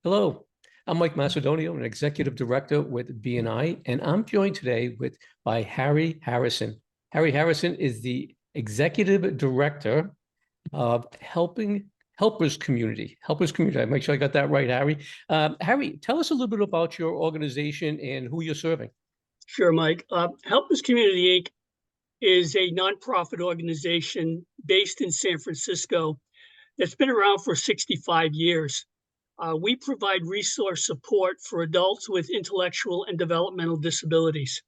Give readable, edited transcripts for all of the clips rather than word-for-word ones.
Hello, I'm Mike Macedonio, an executive director with BNI, and I'm joined today by Harry Harrison. Harry Harrison is the executive director of Helpers Community. Helpers Community. I make sure I got that right, Harry. Harry, tell us a little bit about your organization and who you're serving. Sure, Mike. Helpers Community Inc. is a nonprofit organization based in San Francisco that's been around for 65 years. We provide resource support for adults with intellectual and developmental disabilities.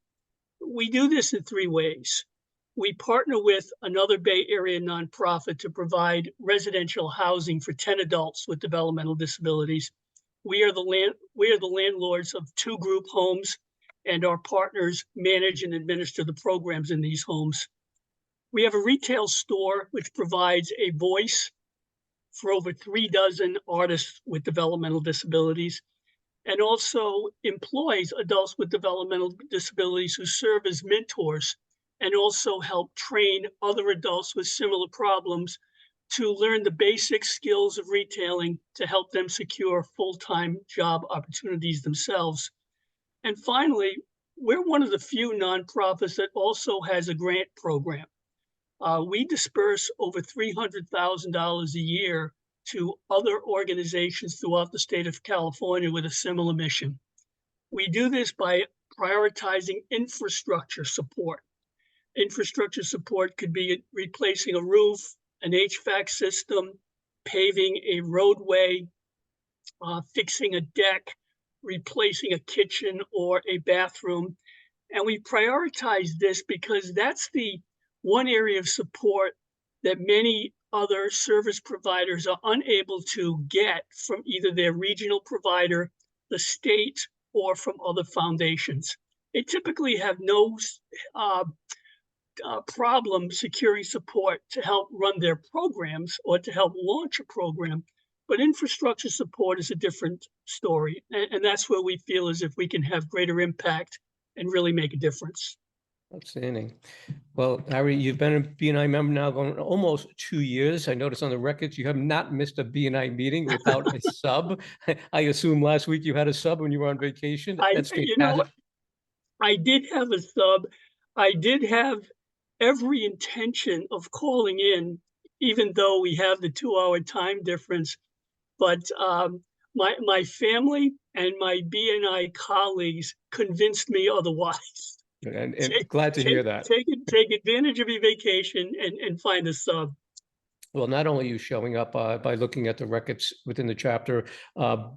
We do this in three ways. We partner with another Bay Area nonprofit to provide residential housing for 10 adults with developmental disabilities. We are the landlords of two group homes, and our partners manage and administer the programs in these homes. We have a retail store which provides a voice for over 3 dozen artists with developmental disabilities, and also employs adults with developmental disabilities who serve as mentors and also help train other adults with similar problems to learn the basic skills of retailing to help them secure full-time job opportunities themselves. And finally, we're one of the few nonprofits that also has a grant program. We disperse over $300,000 a year to other organizations throughout the state of California with a similar mission. We do this by prioritizing infrastructure support. Infrastructure support could be replacing a roof, an HVAC system, paving a roadway, fixing a deck, replacing a kitchen or a bathroom. And we prioritize this because that's the one area of support that many other service providers are unable to get from either their regional provider, the state, or from other foundations. They typically have no problem securing support to help run their programs or to help launch a program. But infrastructure support is a different story. And that's where we feel as if we can have greater impact and really make a difference. Outstanding. Well, Harry, you've been a BNI member now going almost 2 years. I noticed on the records you have not missed a BNI meeting without a sub. I assume last week you had a sub when you were on vacation. That's fantastic. I did have a sub. I did have every intention of calling in, even though we have the 2-hour time difference. But my family and my BNI colleagues convinced me otherwise. And glad to hear that. Take advantage of your vacation and find a sub. Well, not only are you showing up by looking at the records within the chapter,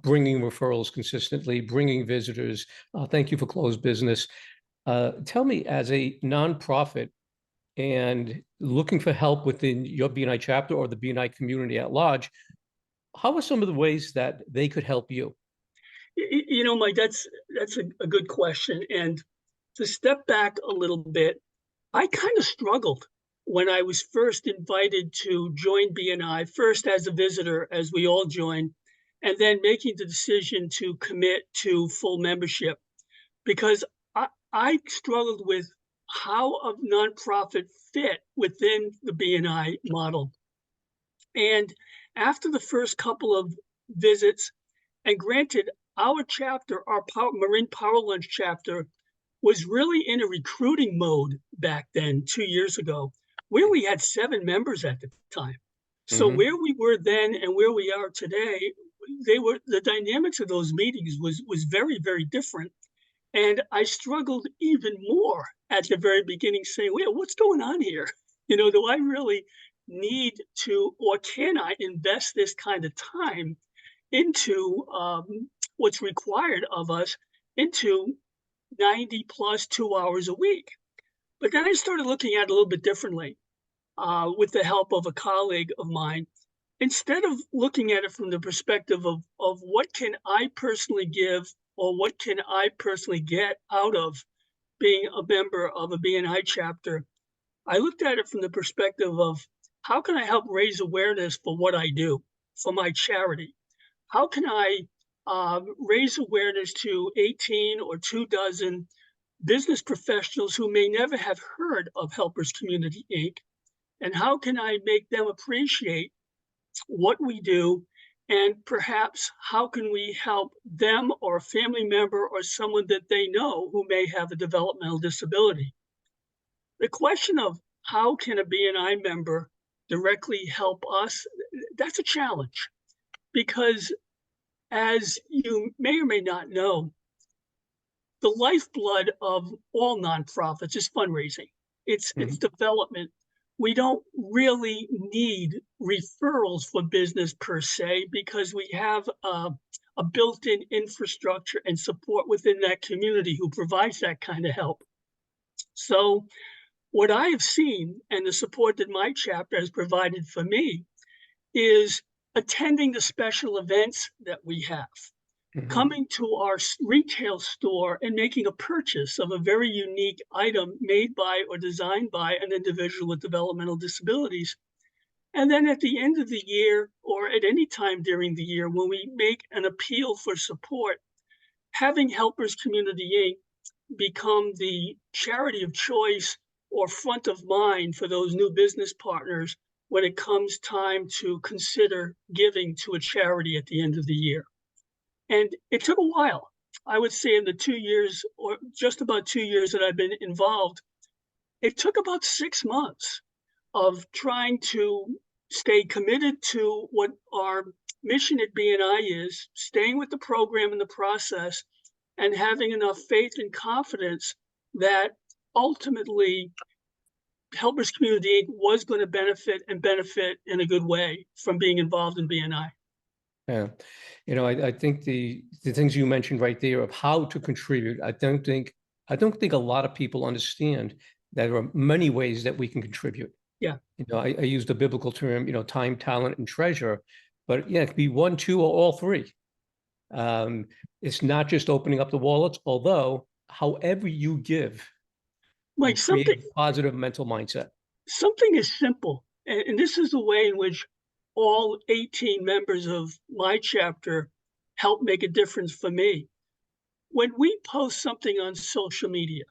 bringing referrals consistently, bringing visitors. Thank you for closed business. Tell me, as a nonprofit and looking for help within your BNI chapter or the BNI community at large, how are some of the ways that they could help you? Mike, that's a good question. And to step back a little bit, I kind of struggled when I was first invited to join BNI, first as a visitor, as we all join, and then making the decision to commit to full membership, because I struggled with how a nonprofit fit within the BNI model. And after the first couple of visits, and granted, our chapter, our Marine Power Lunch chapter, was really in a recruiting mode back then, 2 years ago. We only had 7 members at the time. So where we were then and where we are today, the dynamics of those meetings was very, very different. And I struggled even more at the very beginning, saying, well, what's going on here? Do I really need to, or can I invest this kind of time into what's required of us into 90 plus 2 hours a week? But then I started looking at it a little bit differently with the help of a colleague of mine. Instead of looking at it from the perspective of what can I personally give or what can I personally get out of being a member of a BNI chapter, I looked at it from the perspective of how can I help raise awareness for what I do, for my charity? How can I raise awareness to 18 or 24 business professionals who may never have heard of Helpers Community Inc.? And how can I make them appreciate what we do and perhaps how can we help them or a family member or someone that they know who may have a developmental disability. The question of how can a BNI member directly help us, that's a challenge because as you may or may not know, the lifeblood of all nonprofits is fundraising. It's Mhm. development. We don't really need referrals for business per se because we have a built-in infrastructure and support within that community who provides that kind of help. So what I have seen and the support that my chapter has provided for me is attending the special events that we have, Mhm. coming to our retail store and making a purchase of a very unique item made by or designed by an individual with developmental disabilities. And then at the end of the year or at any time during the year, when we make an appeal for support, having Helpers Community Inc. become the charity of choice or front of mind for those new business partners when it comes time to consider giving to a charity at the end of the year. And it took a while. I would say in the 2 years or just about 2 years that I've been involved, it took about 6 months of trying to stay committed to what our mission at BNI is, staying with the program and the process, and having enough faith and confidence that ultimately Helpers Community Inc. was going to benefit in a good way from being involved in BNI. Yeah. I think the things you mentioned right there of how to contribute, I don't think a lot of people understand that there are many ways that we can contribute. Yeah. I use the biblical term, time, talent, and treasure, but yeah, it could be one, two, or all three. Um, it's not just opening up the wallets, although however you give will Like create something a positive mental mindset. something is simple. And this is the way in which all 18 members of my chapter help make a difference for me. When we post something on social media,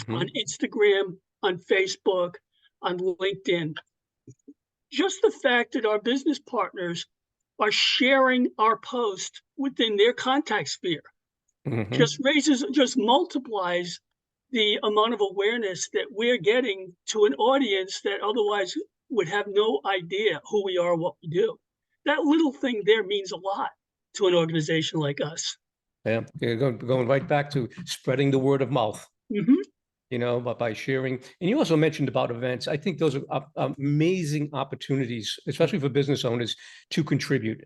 on Mhm. Instagram, on Facebook, on LinkedIn, just the fact that our business partners are sharing our post within their contact sphere Mhm. just multiplies the amount of awareness that we're getting to an audience that otherwise would have no idea who we are, what we do. That little thing there means a lot to an organization like us. Yeah, going right back to spreading the word of mouth. Hmm. But by sharing. And you also mentioned about events. I think those are amazing opportunities, especially for business owners, to contribute.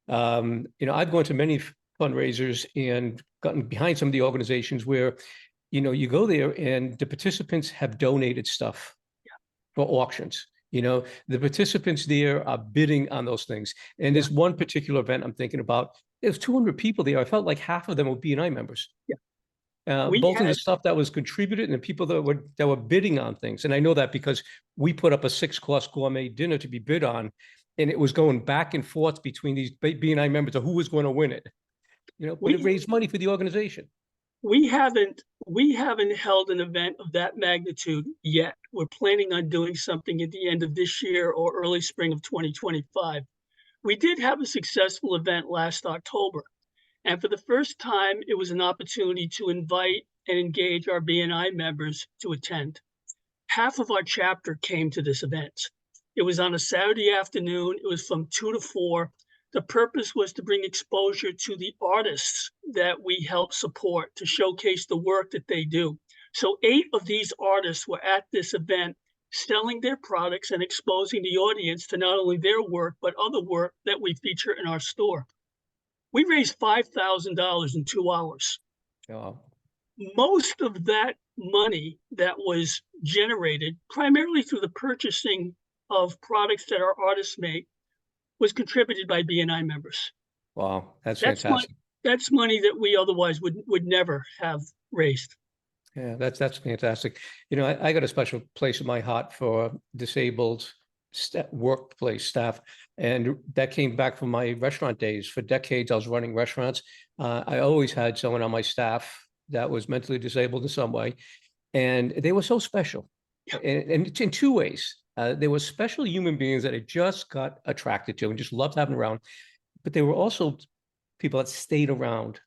I've gone to many fundraisers and gotten behind some of the organizations where, you go there and the participants have donated stuff for auctions. The participants there are bidding on those things. And Yeah, this one particular event I'm thinking about, there's 200 people there. I felt like half of them were BNI members, yeah. We both in the had stuff that was contributed and the people that were bidding on things. And I know that because we put up a 6-course gourmet dinner to be bid on, and it was going back and forth between these BNI members of who was going to win it. But it we raised money for the organization. we haven't held an event of that magnitude yet. We're planning on doing something at the end of this year or early spring of 2025. We did have a successful event last October. And for the first time, it was an opportunity to invite and engage our BNI members to attend. Half of our chapter came to this event. It was on a Saturday afternoon. It was from 2 to 4. The purpose was to bring exposure to the artists that we help support to showcase the work that they do. So 8 of these artists were at this event selling their products and exposing the audience to not only their work, but other work that we feature in our store. We raised $5,000 in 2 hours. Uh, Most of that money that was generated primarily through the purchasing of products that our artists make was contributed by BNI members. wow, that's That's money. fantastic. That's money that we otherwise would never have raised. Yeah, that's fantastic. I got a special place in my heart for disabled workplace staff, and that came back from my restaurant days. For decades, I was running restaurants. I always had someone on my staff that was mentally disabled in some way, and they were so special, and it's in two ways. They were special human beings that I just got attracted to and just loved having around. but they were also people that stayed around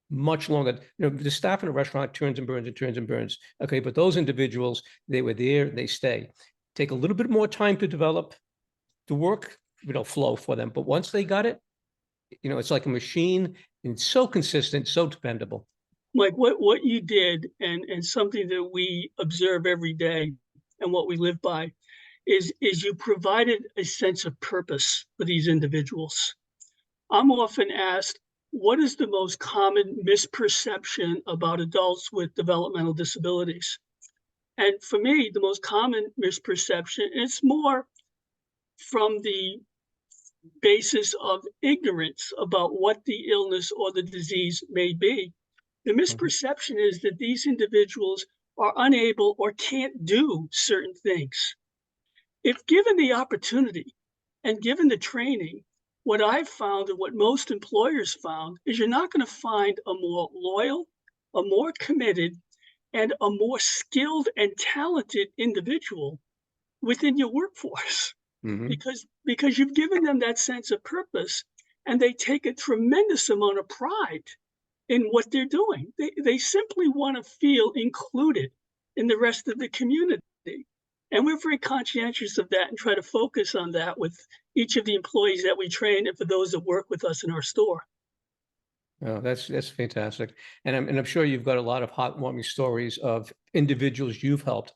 much longer. The staff in a restaurant turns and burns and turns and burns. Okay, but those individuals, they were there, they stay. Take a little bit more time to develop the work, flow for them. But once they got it, it's like a machine and so consistent, so dependable. Mike, what you did and something that we observe every day and what we live by is you provided a sense of purpose for these individuals. I'm often asked, what is the most common misperception about adults with developmental disabilities? And for me, the most common misperception, it's more from the basis of ignorance about what the illness or the disease may be. The misperception is that these individuals are unable or can't do certain things. If given the opportunity and given the training, what I've found and what most employers found is you're not going to find a more loyal, a more committed, and a more skilled and talented individual within your workforce Mm-hmm. because you've given them that sense of purpose and they take a tremendous amount of pride in what they're doing. They simply want to feel included in the rest of the community. And we're very conscientious of that and try to focus on that with each of the employees that we train and for those that work with us in our store. Oh, that's fantastic. And I'm sure you've got a lot of heartwarming stories of individuals you've helped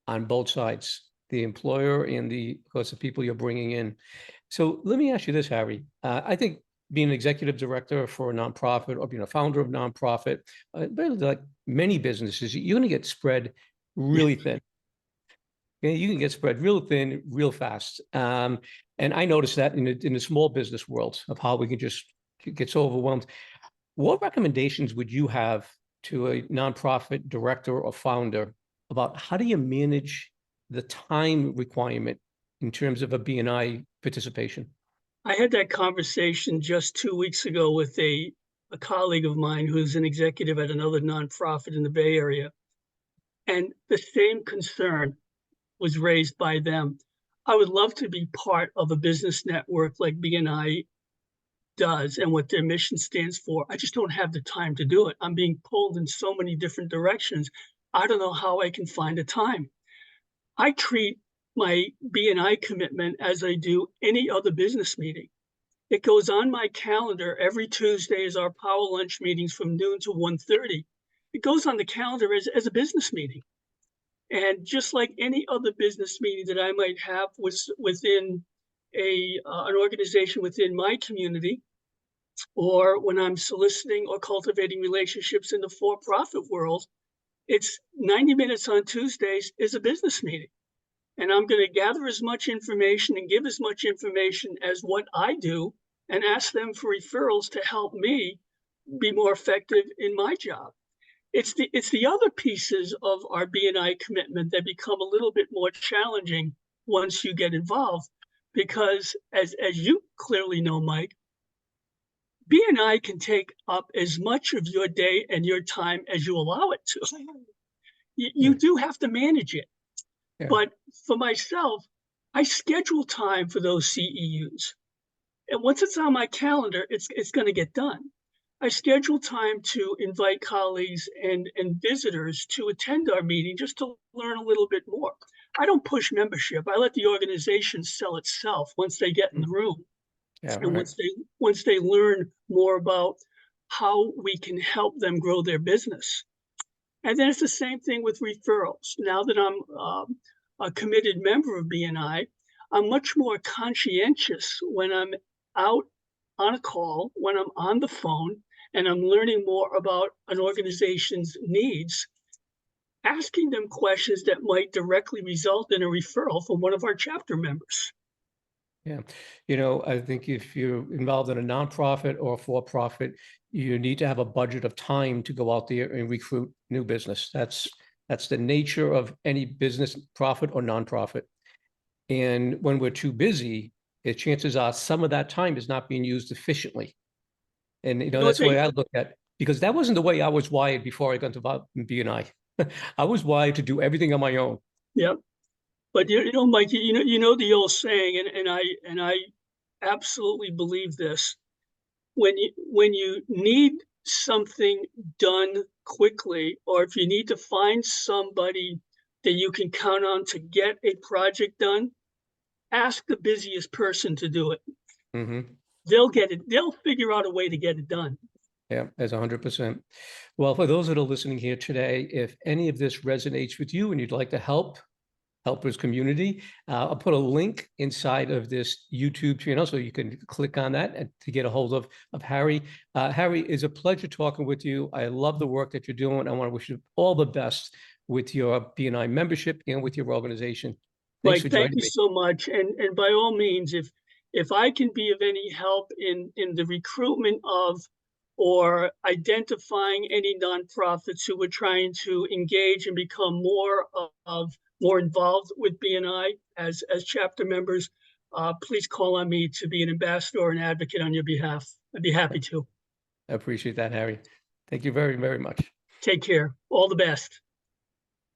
on both sides, the employer and of course, the people you're bringing in. So let me ask you this, Harry. I think being an executive director for a nonprofit or being a founder of a nonprofit, but like many businesses, you're going to get spread really thin. Okay, you can get spread real thin, real fast. And I noticed that in the small business world of how we can just get so overwhelmed. What recommendations would you have to a nonprofit director or founder about how do you manage the time requirement in terms of a BNI participation? I had that conversation just 2 weeks ago with a colleague of mine who's an executive at another nonprofit in the Bay Area. And the same concern was raised by them. I would love to be part of a business network like BNI does and what their mission stands for. I just don't have the time to do it. I'm being pulled in so many different directions. I don't know how I can find a time. I treat my BNI commitment as I do any other business meeting. It goes on my calendar every Tuesday as our power lunch meetings from noon to 1:30. It goes on the calendar as a business meeting. And just like any other business meeting that I might have within an organization within my community, or when I'm soliciting or cultivating relationships in the for-profit world, it's 90 minutes on Tuesdays is a business meeting. And I'm going to gather as much information and give as much information as what I do and ask them for referrals to help me be more effective in my job. It's the other pieces of our BNI commitment that become a little bit more challenging once you get involved, because as you clearly know, Mike, BNI can take up as much of your day and your time as you allow it to. You Yeah, do have to manage it. yeah. But for myself, I schedule time for those CEUs. And once it's on my calendar, it's going to get done. I schedule time to invite colleagues and visitors to attend our meeting just to learn a little bit more. I don't push membership. I let the organization sell itself once they get in the room Yeah, and right. once they learn more about how we can help them grow their business. And then it's the same thing with referrals. Now that I'm a committed member of BNI, I'm much more conscientious when I'm out on a call, when I'm on the phone, and I'm learning more about an organization's needs, asking them questions that might directly result in a referral from one of our chapter members. Yeah. I think if you're involved in a nonprofit or for-profit, you need to have a budget of time to go out there and recruit new business. That's the nature of any business, profit or nonprofit. And when we're too busy, the chances are some of that time is not being used efficiently. And You know what that's the way they, I look at it, because that wasn't the way I was wired before I got involved in BNI. I was wired to do everything on my own. yeah, but you know, Mike, you know the old saying, and I absolutely believe this. when you need something done quickly, or if you need to find somebody that you can count on to get a project done, ask the busiest person to do it. Mm-hmm. They'll get it. They'll figure out a way to get it done. Yeah, that's 100%. Well, for those that are listening here today, if any of this resonates with you and you'd like to help Helpers Community, I'll put a link inside of this YouTube channel so you can click on that and to get a hold of Harry. Harry, it's a pleasure talking with you. I love the work that you're doing. I want to wish you all the best with your BNI membership and with your organization. Thanks Like, for thank joining you me. so much. And by all means, if I can be of any help in the recruitment of or identifying any nonprofits who are trying to engage and become more involved with BNI as chapter members, please call on me to be an ambassador or an advocate on your behalf. I'd be happy to. I appreciate that, Harry. Thank you very, very much. Take care. All the best.